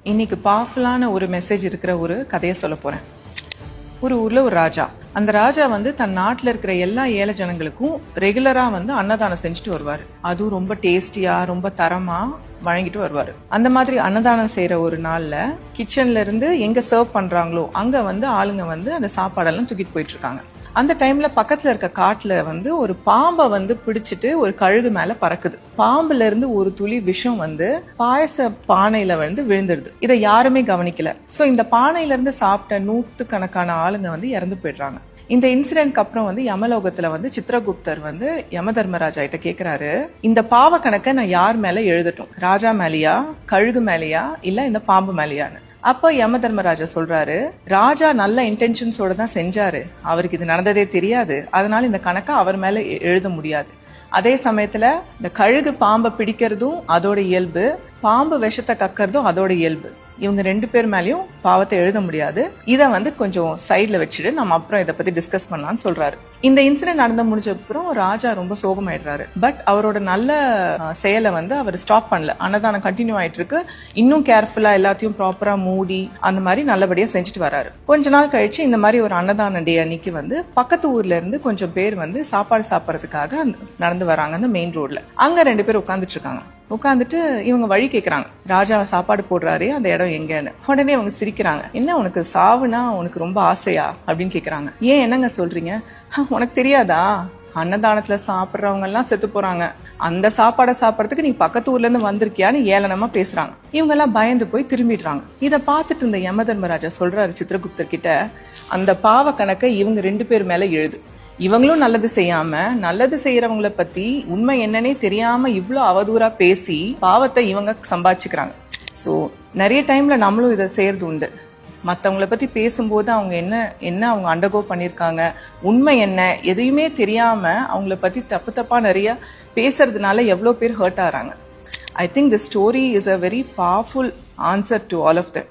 இன்னைக்கு பவர்ஃபுல்லான ஒரு மெசேஜ் இருக்கிற ஒரு கதையை சொல்ல போறேன். ஒரு ஊர்ல ஒரு ராஜா. அந்த ராஜா தன் நாட்டுல இருக்கிற எல்லா ஏழை ஜனங்களுக்கும் ரெகுலரா அன்னதானம் செஞ்சுட்டு வருவாரு. அதுவும் ரொம்ப டேஸ்டியா ரொம்ப தரமா வழங்கிட்டு வருவாரு. அந்த மாதிரி அன்னதானம் செய்யற ஒரு நாள்ல கிச்சன்ல இருந்து எங்க சர்வ் பண்றாங்களோ அங்க ஆளுங்க அந்த சாப்பாடெல்லாம் தூக்கிட்டு போயிட்டு இருக்காங்க. அந்த டைம்ல பக்கத்துல இருக்க காட்டுல ஒரு பாம்பை பிடிச்சிட்டு ஒரு கழுகு மேல பறக்குது. பாம்புல இருந்து ஒரு துளி விஷம் பாயச பானையில விழுந்துடுது. இதை யாருமே கவனிக்கல. சோ இந்த பானையில இருந்து சாப்பிட்ட நூத்துக்கணக்கான ஆளுங்க இறந்து போயிடுறாங்க. இந்த இன்சிடென்ட்க்கு அப்புறம் யமலோகத்துல சித்ரகுப்தர் யம தர்மராஜா கிட்ட கேக்குறாரு, இந்த பாவ கணக்கை நான் யார் மேல எழுதட்டும்? ராஜா மேலையா, கழுகு மேலையா, இல்ல இந்த பாம்பு மேலையான்னு? அப்ப யம தர்மராஜா சொல்றாரு, ராஜா நல்ல இன்டென்ஷன்ஸோட தான் செஞ்சாரு, அவருக்கு இது நடந்ததே தெரியாது, அதனால இந்த கணக்கை அவர் மேல எழுத முடியாது. அதே சமயத்துல இந்த கழுகு பாம்பை பிடிக்கிறதும் அதோட இயல்பு, பாம்பு விஷத்தை கக்கறதும் அதோட இயல்பு. இவங்க 2 பேர் மேலயும் பாவத்தை எழுத முடியாது. இதை கொஞ்சம் சைட்ல வச்சுட்டு நம்ம அப்புறம் இதை பத்தி டிஸ்கஸ் பண்ணலாம்னு சொல்றாரு. இந்த இன்சிடென்ட் நடந்து முடிஞ்ச அப்புறம் ராஜா ரொம்ப சோகமாயிடுறாரு. பட் அவரோட நல்ல செயலை அவர் ஸ்டாப் பண்ணல. அன்னதானம் கண்டினியூ ஆயிட்டு இருக்கு. இன்னும் கேர்ஃபுல்லா எல்லாத்தையும் ப்ராப்பரா மூடி அந்த மாதிரி நல்லபடியா செஞ்சுட்டு வராரு. கொஞ்ச நாள் கழிச்சு இந்த மாதிரி ஒரு அன்னதான டே அன்னைக்கு பக்கத்து ஊர்ல இருந்து கொஞ்சம் பேர் சாப்பாடு சாப்பிடறதுக்காக நடந்து வராங்க அந்த மெயின் ரோட்ல. அங்க 2 பேர் உட்காந்துட்டு இருக்காங்க. உட்காந்துட்டு இவங்க வழி கேக்குறாங்க, ராஜா சாப்பாடு போடுறாரு, அந்த இடம் எங்கன்னு. உடனே அவங்க சிரிக்கிறாங்க. என்ன உனக்கு சாவுனா உனக்கு ரொம்ப ஆசையா அப்படின்னு கேக்குறாங்க. ஏன் என்னங்க சொல்றீங்க? உனக்கு தெரியாதா, அன்னதானத்துல சாப்பிடுறவங்க எல்லாம் செத்து போறாங்க, அந்த சாப்பாடை சாப்பிடறதுக்கு நீ பக்கத்து ஊர்ல இருந்து வந்திருக்கியான்னு ஏளனமா பேசுறாங்க. இவங்க எல்லாம் பயந்து போய் திரும்பிடுறாங்க. இதை பார்த்துட்டு இருந்த யம தர்மராஜா சொல்றாரு சித்ரகுப்தர் கிட்ட, அந்த பாவ கணக்கை இவங்க 2 பேர் மேல எழுது. இவங்களும் நல்லது செய்யாம நல்லது செய்யறவங்களை பத்தி உண்மை என்னன்னே தெரியாம இவ்வளவு அவதூறா பேசி பாவத்தை இவங்க சம்பாதிச்சுக்கிறாங்க. சோ நிறைய டைம்ல நம்மளும் இதை செய்யறது உண்டு. மத்தவங்கள பத்தி பேசும்போது அவங்க என்ன அவங்க அண்டர்கோ பண்ணிருக்காங்க, உண்மை என்ன, எதையுமே தெரியாம அவங்கள பத்தி தப்பா நிறைய பேசுறதுனால எவ்வளவு பேர் hurt ஆறாங்க. I think this story is a very powerful answer to all of them.